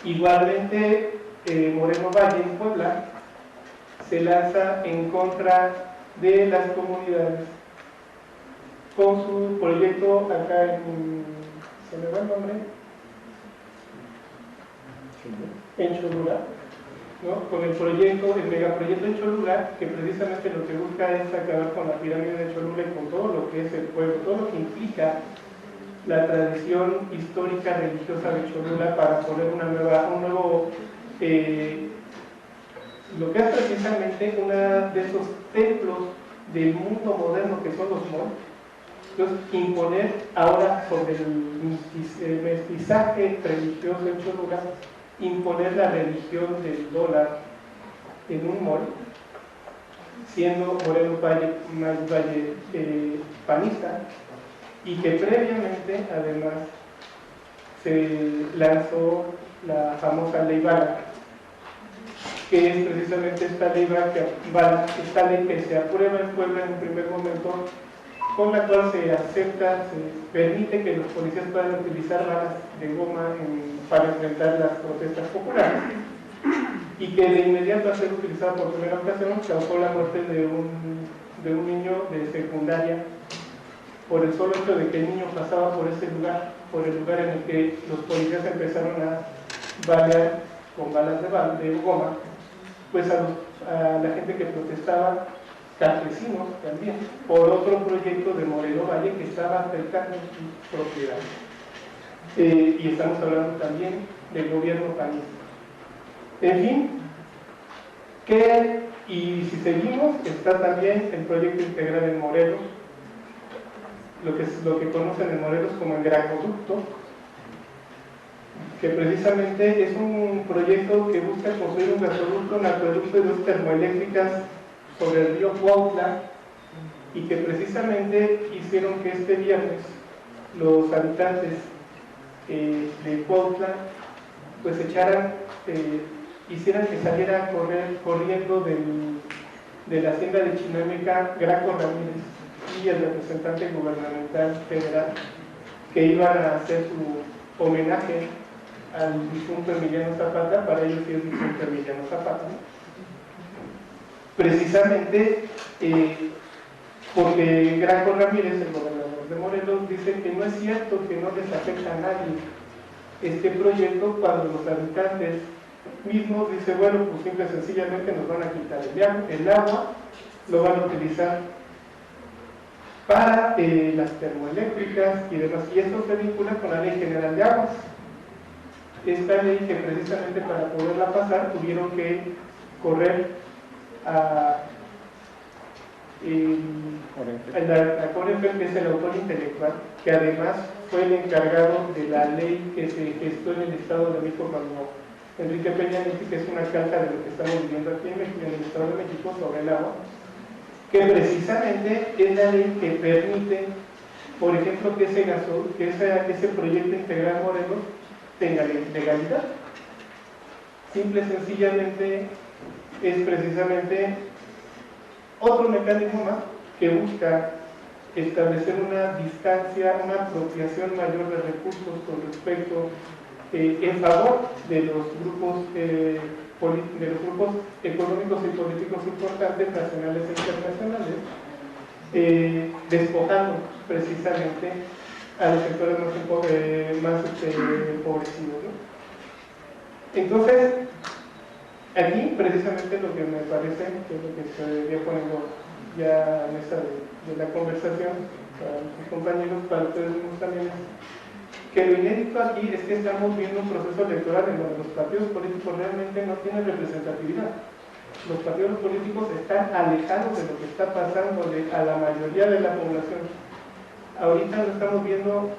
S5: Igualmente, Moreno Valle en Puebla se lanza en contra de las comunidades con su proyecto acá ¿se me va el nombre? En Cholula, ¿no? Con el megaproyecto en Cholula, que precisamente lo que busca es acabar con la pirámide de Cholula y con todo lo que es el pueblo, todo lo que implica la tradición histórica religiosa de Cholula, para poner un nuevo lo que es precisamente uno de esos templos del mundo moderno que son los malls. Entonces, imponer ahora sobre el mestizaje religioso en Cholula, imponer la religión del dólar en un mall, siendo Moreno Valle panista, y que previamente además se lanzó la famosa ley Bala, que es precisamente esta ley que se aprueba en Puebla en un primer momento, con la cual se acepta, se permite que los policías puedan utilizar balas de goma para enfrentar las protestas populares, y que de inmediato, al ser utilizada por primera ocasión, causó la muerte de un niño de secundaria, por el solo hecho de que el niño pasaba por ese lugar, por el lugar en el que los policías empezaron a balear con balas de goma, pues a la gente que protestaba, campesinos también, por otro proyecto de Moreno Valle que estaba afectando su propiedad. Y estamos hablando también del gobierno panista. En fin, y si seguimos, está también el proyecto integral en Morelos, lo que conocen en Morelos como el Gracoducto, que precisamente es un proyecto que busca construir un acueducto y 2 termoeléctricas sobre el río Cuautla, y que precisamente hicieron que este viernes los habitantes de Cuautla pues hicieran que saliera corriendo de la hacienda de Chinameca Graco Ramírez y el representante gubernamental federal, que iban a hacer su homenaje al difunto Emiliano Zapata. Para ellos sí es difunto Emiliano Zapata, precisamente porque Graco Ramírez, el gobernador de Morelos, dice que no es cierto, que no les afecta a nadie este proyecto, cuando los habitantes mismos dicen, bueno, pues simple y sencillamente nos van a quitar el agua, lo van a utilizar para las termoeléctricas y demás, y esto se vincula con la Ley General de Aguas. Esta ley, que precisamente para poderla pasar tuvieron que correr a Corenfeld, que es el autor intelectual, que además fue el encargado de la ley que se gestó en el Estado de México cuando Enrique Peña Nieto, que es una calca de lo que estamos viviendo aquí en México, en el Estado de México, sobre el agua, que precisamente es la ley que permite, por ejemplo, que ese proyecto integral Morelos tenga legalidad. Simple y sencillamente es precisamente otro mecanismo más que busca establecer una distancia, una apropiación mayor de recursos con respecto en favor de los grupos económicos y políticos importantes, nacionales e internacionales, despojando precisamente a los sectores más empobrecidos, ¿no? Entonces, aquí precisamente lo que me parece, que es lo que se debería poniendo ya a mesa de la conversación para mis compañeros, para ustedes mismos también, es que lo inédito aquí es que estamos viendo un proceso electoral en donde los partidos políticos realmente no tienen representatividad. Los partidos políticos están alejados de lo que está pasando a la mayoría de la población. Ahorita lo estamos viendo,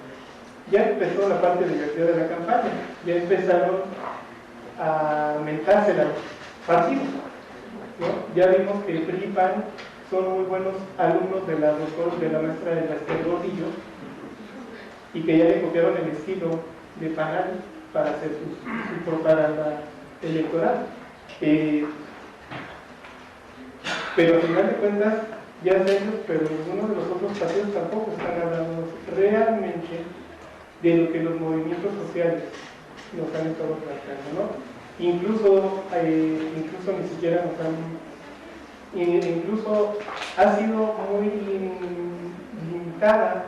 S5: ya empezó la parte divertida de la campaña, ya empezaron a mentarse los partidos, ¿no? Ya vimos que PRI y PAN son muy buenos alumnos de la maestra de las Gordillo, y que ya le copiaron el estilo de Panal para hacer su propaganda electoral. Pero al final de cuentas, ya sé ellos, pero ninguno de los otros partidos tampoco están hablando realmente de lo que los movimientos sociales nos han estado tratando, ¿no? Incluso ni siquiera nos han... Incluso ha sido muy limitada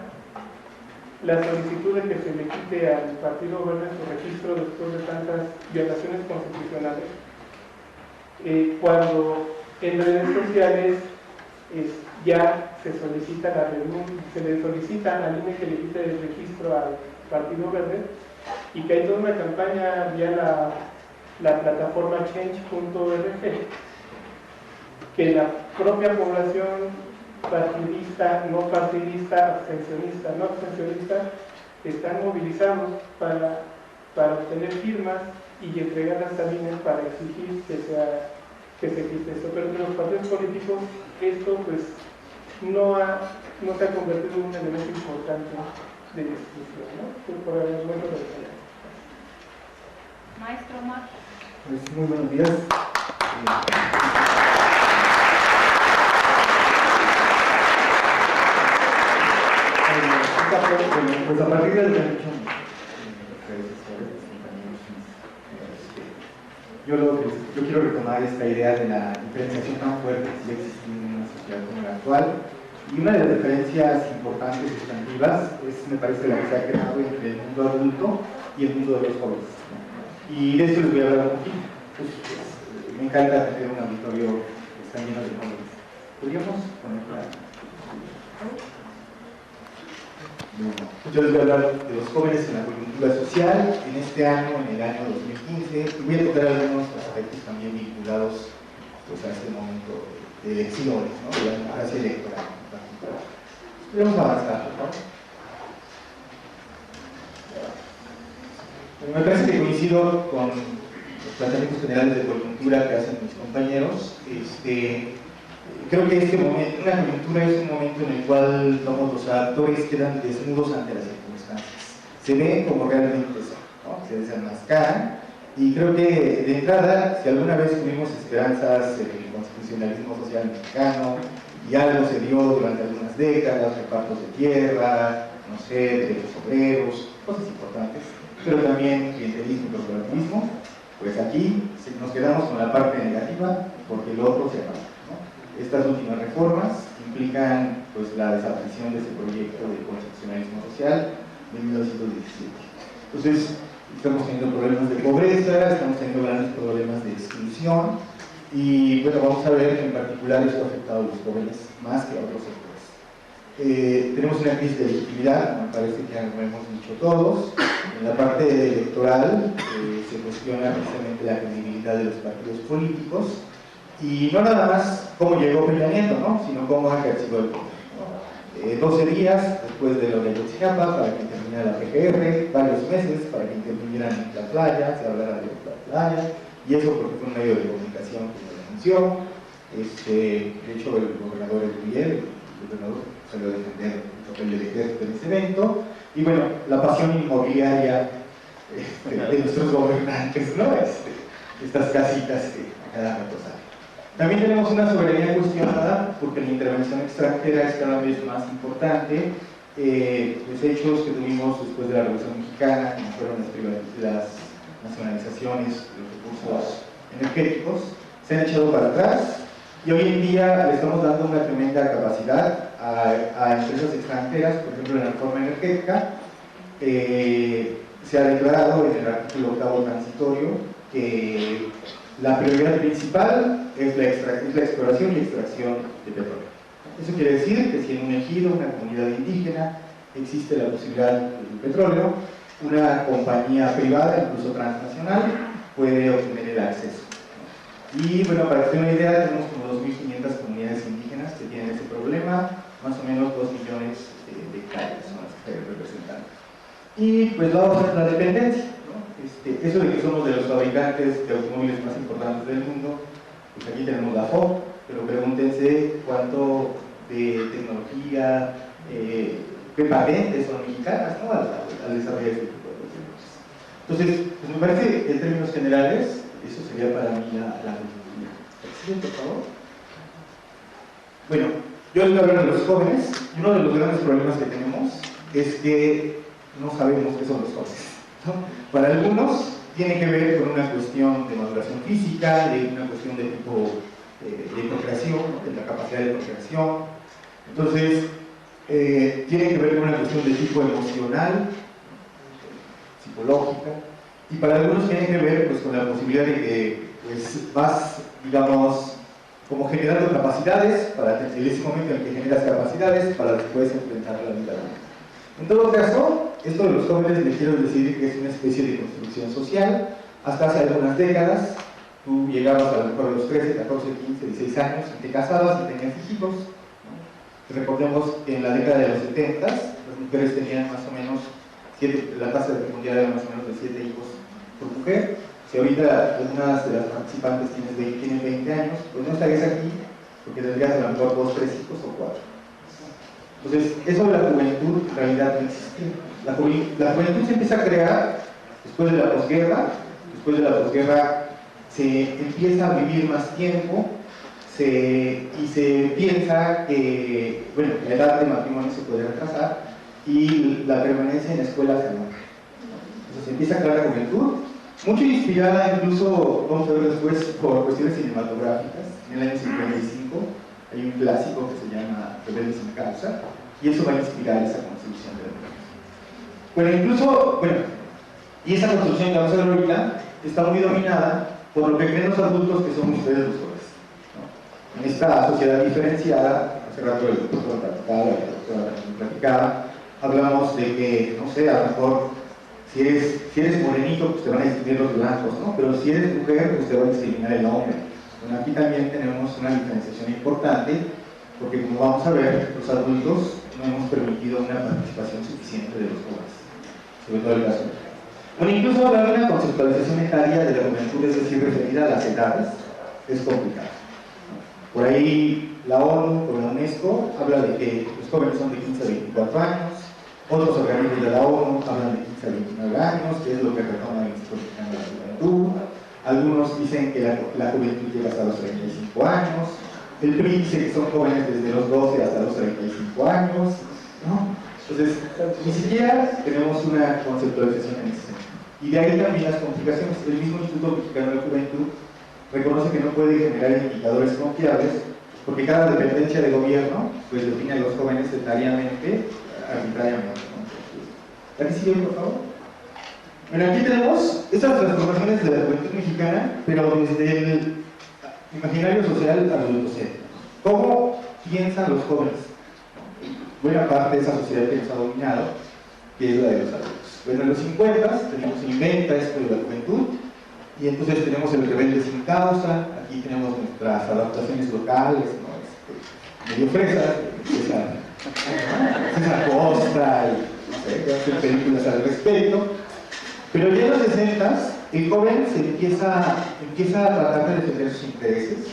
S5: la solicitud de que se le quite al Partido Verde su registro después de tantas violaciones constitucionales, cuando en redes sociales ya se solicita se le solicita al INE que le quite el registro al Partido Verde, y que hay toda una campaña vía la plataforma change.org, que la propia población partidista, no partidista, abstencionista, no abstencionista, están movilizados para obtener firmas y entregarlas al INE para exigir que se quite esto. Pero en los partidos políticos esto pues no se ha convertido en un elemento importante de discusión, ¿no? Por el momento de
S2: Maestro Omar.
S6: Pues muy buenos días. Pues a partir del que han dicho yo quiero retomar esta idea de la diferenciación tan fuerte que sigue existiendo en una sociedad como la actual, y una de las diferencias importantes y sustantivas me parece la que se ha creado entre el mundo adulto y el mundo de los jóvenes, ¿no? Y de eso les voy a hablar un poquito. Pues, me encanta tener un auditorio que está lleno de jóvenes. ¿Podríamos ponerla? Yo les voy a hablar de los jóvenes en la coyuntura social en este año, en el año 2015, y voy a tocar algunos aspectos también vinculados pues, a este momento de elecciones, ¿no? De la democracia electoral. Podemos avanzar, por favor. Me parece que coincido con los planteamientos generales de coyuntura que hacen mis compañeros. Creo que este momento, una coyuntura es un momento en el cual todos los actores quedan desnudos ante las circunstancias. Se ven como realmente son, ¿no? Se desenmascaran, y creo que de entrada, si alguna vez tuvimos esperanzas en el constitucionalismo social mexicano, y algo se dio durante algunas décadas, repartos de tierra, no sé, derechos obreros, cosas importantes, pero también clientelismo y corporativismo, pues aquí nos quedamos con la parte negativa porque el otro se apaga. Estas últimas reformas implican pues, la desaparición de ese proyecto de constitucionalismo social de 1917. Entonces, estamos teniendo problemas de pobreza, estamos teniendo grandes problemas de exclusión, y bueno, vamos a ver que en particular esto ha afectado a los jóvenes más que a otros sectores. Tenemos una crisis de legitimidad, me parece que ya lo hemos dicho todos. En la parte electoral se cuestiona precisamente la credibilidad de los partidos políticos, Y no nada más cómo llegó Peña Nieto, ¿no? Sino cómo ha ejercido el poder, ¿no? 12 días después de lo de Ayotzinapa para que terminara la PGR, varios meses para que intervinieran en la playa, se hablara de la playa, y eso porque fue un medio de comunicación que lo denunció. De hecho, el gobernador Erubiel, el gobernador salió a defender el papel del ejército en ese evento, y bueno, la pasión inmobiliaria de nuestros gobernantes, ¿no? Estas casitas que a cada rato salen. También tenemos una soberanía cuestionada porque la intervención extranjera es cada vez más importante. Los hechos que tuvimos después de la Revolución Mexicana, como fueron las nacionalizaciones de los recursos energéticos, se han echado para atrás y hoy en día le estamos dando una tremenda capacidad a empresas extranjeras. Por ejemplo, en la reforma energética se ha declarado en el artículo 8º transitorio que la prioridad principal es la exploración y extracción de petróleo. Eso quiere decir que si en un ejido, una comunidad indígena, existe la posibilidad del petróleo, una compañía privada, incluso transnacional, puede obtener el acceso. Y bueno, para que tengan una idea, tenemos como 2.500 comunidades indígenas que tienen ese problema, más o menos 2 millones de hectáreas son las que se representan. Y pues la dependencia, ¿no? Eso de que somos de los fabricantes de automóviles más importantes del mundo, pues aquí tenemos la FOB, pero pregúntense cuánto de tecnología, qué patentes son mexicanas, ¿no? al desarrollar este tipo de productos. Entonces, pues me parece que en términos generales, eso sería para mí la conclusión. ¿Sí, por favor? Bueno, yo les voy a hablar de los jóvenes, y uno de los grandes problemas que tenemos es que no sabemos qué son los jóvenes, ¿no? Para algunos tiene que ver con una cuestión de maduración física, de una cuestión de tipo de procreación, ¿no? De la capacidad de procreación. Entonces, tiene que ver con una cuestión de tipo emocional, psicológica, y para algunos tiene que ver pues, con la posibilidad de que pues, vas, digamos, como generando capacidades, en ese momento en el que generas capacidades para después enfrentar la vida. En todo caso, esto de los jóvenes les quiero decir que es una especie de construcción social. Hasta hace algunas décadas, tú llegabas a lo mejor a los 13, 14, 15, 16 años y te casabas y tenías hijos, ¿no? Recordemos que en la década de los 70 las mujeres tenían más o menos, la tasa de fecundidad era más o menos de 7 hijos por mujer. Si ahorita algunas de las participantes tienen 20 años, pues no estarías aquí porque tendrías a lo mejor 2, 3 hijos o 4. Entonces, eso de la juventud en realidad no existe. La juventud se empieza a crear después de la posguerra. Después de la posguerra se empieza a vivir más tiempo y se piensa que, bueno, la edad de matrimonio se puede retrasar y la permanencia en la escuela se aumenta. Entonces se empieza a crear la juventud, mucho inspirada incluso, vamos a ver después, por cuestiones cinematográficas. En el año 55 hay un clásico que se llama Rebelde sin causa, y eso va a inspirar esa construcción de la juventud. Bueno, incluso, bueno, y esa construcción que vamos a ver ahorita está muy dominada por lo que creen los adultos que somos ustedes los jóvenes, ¿no? En esta sociedad diferenciada, hace rato el doctor platicaba, hablamos de que, no sé, a lo mejor si eres morenito, pues te van a discriminar los blancos, ¿no? Pero si eres mujer, pues te va a discriminar el hombre. Bueno, aquí también tenemos una diferenciación importante, porque como vamos a ver, los adultos no hemos permitido una participación suficiente de los jóvenes, sobre todo el caso. Bueno, incluso hablar de una conceptualización etaria de la juventud, es decir, referida a las edades, es complicado. Por ahí la ONU o la UNESCO habla de que los jóvenes son de 15 a 24 años, otros organismos de la ONU hablan de 15 a 29 años, que es lo que retoma el Instituto Mexicano de la Juventud. Algunos dicen que la juventud llega hasta los 35 años, el PRI dice que son jóvenes desde los 12 hasta los 35 años, ¿no? Entonces, ni siquiera tenemos una conceptualización en ese sentido. Y de ahí también las complicaciones. El mismo Instituto Mexicano de la Juventud reconoce que no puede generar indicadores confiables porque cada dependencia de gobierno pues define a los jóvenes etariamente, arbitrariamente, ¿no? ¿Aquí sigue, por favor? Bueno, aquí tenemos estas transformaciones de la juventud mexicana, pero desde el imaginario social adultocéntrico. ¿Cómo piensan los jóvenes? Buena parte de esa sociedad que nos ha dominado, que es la de los adultos. Bueno, en los 50 tenemos inventa esto de la juventud, y entonces tenemos el rebelde sin causa, aquí tenemos nuestras adaptaciones locales, ¿no? Medio fresas, César Costa, y no sé, que hacen películas al respecto. Pero ya en los 60s, el joven se empieza a tratar de defender sus intereses,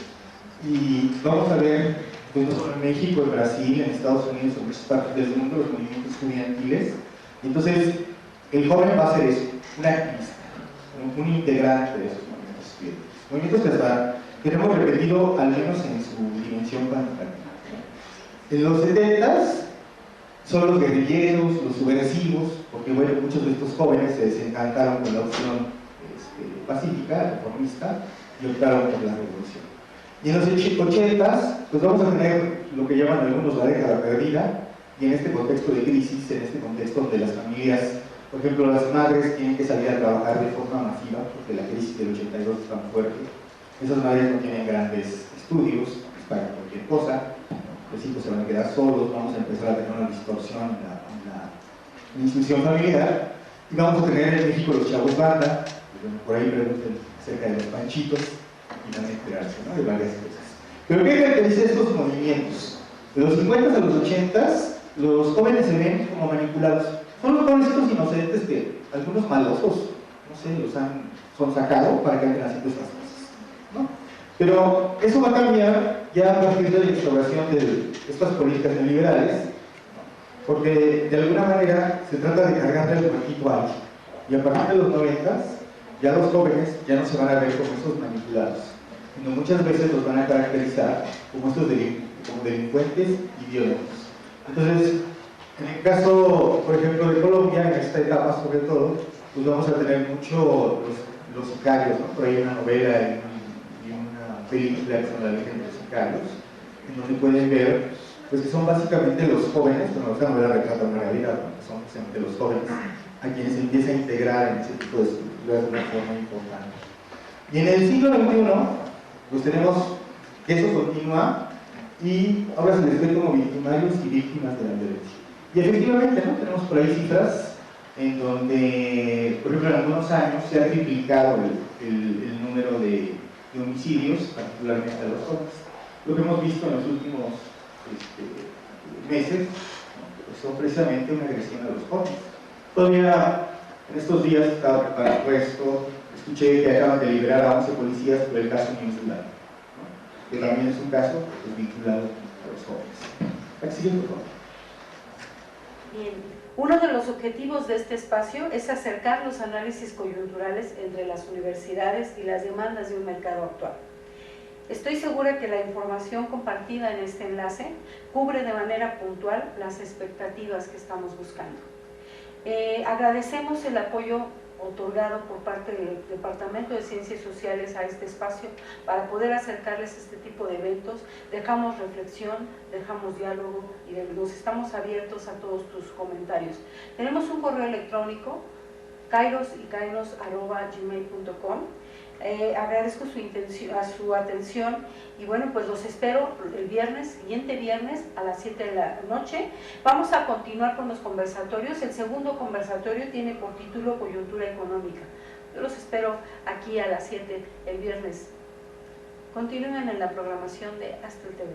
S6: y vamos a ver, pues no solo en México, en Brasil, en Estados Unidos, en muchas partes del mundo, los movimientos estudiantiles. Entonces, el joven va a ser eso, un activista, un integrante de esos movimientos estudiantiles. Movimientos que hemos repetido al menos en su dimensión cuantitativa. En los 70s son los guerrilleros, los subversivos, porque bueno, muchos de estos jóvenes se desencantaron con la opción pacífica, reformista, y optaron por la revolución. Y en los 80s, pues vamos a tener lo que llaman algunos la década perdida, y en este contexto de crisis, en este contexto donde las familias, por ejemplo, las madres tienen que salir a trabajar de forma masiva, porque la crisis del 82 es tan fuerte, esas madres no tienen grandes estudios, les pagan cualquier cosa, los hijos se van a quedar solos, vamos a empezar a tener una distorsión en la institución familiar, y vamos a tener en México los chavos banda, por ahí pregunten acerca de los panchitos, y van a enterarse, ¿no?, de varias cosas. Pero ¿qué caracteriza estos movimientos? De los 50s a los 80s, los jóvenes se ven como manipulados. Son los jovencitos inocentes que algunos malosos, no sé, los han sacado para que anden haciendo estas cosas, ¿no? Pero eso va a cambiar ya a partir de la instauración de estas políticas neoliberales, porque de alguna manera se trata de cargarle el muertito a alguien. Y a partir de los 90s, ya los jóvenes ya no se van a ver como esos manipulados, sino muchas veces los van a caracterizar como estos delincuentes y violentos. Entonces, en el caso, por ejemplo, de Colombia, en esta etapa sobre todo, pues vamos a tener mucho los sicarios, ¿no? Por ahí hay una novela y una película que son La Virgen de los Sicarios, en donde pueden ver pues que son básicamente los jóvenes, bueno, esta novela retrata una realidad, ¿no?, que son precisamente los jóvenes a quienes se empieza a integrar en ese tipo de estructuras de una forma importante. Y en el siglo XXI, pues tenemos que eso continúa, y ahora se les ve como victimarios y víctimas de la violencia. Y efectivamente, ¿no?, tenemos por ahí cifras en donde, por ejemplo, en algunos años se ha triplicado el número de homicidios, particularmente a los jóvenes. Lo que hemos visto en los últimos meses, ¿no?, son precisamente una agresión a los jóvenes. Todavía en estos días estaba preparando esto, escuché que acaban de liberar a 11 policías por el caso Newsland, ¿no?, que también es un caso pues, vinculado a los jóvenes. Siguiente, por favor.
S1: Bien, uno de los objetivos de este espacio es acercar los análisis coyunturales entre las universidades y las demandas de un mercado actual. Estoy segura que la información compartida en este enlace cubre de manera puntual las expectativas que estamos buscando. Agradecemos el apoyo otorgado por parte del Departamento de Ciencias Sociales a este espacio para poder acercarles este tipo de eventos. Dejamos reflexión, dejamos diálogo y nos estamos abiertos a todos tus comentarios. Tenemos un correo electrónico, kairosycainos@gmail.com. Agradezco su atención y bueno, pues los espero el siguiente viernes a las 7 de la noche. Vamos a continuar con los conversatorios. El segundo conversatorio tiene por título Coyuntura Económica. Yo los espero aquí a las 7 el viernes. Continúen en la programación de Astel TV.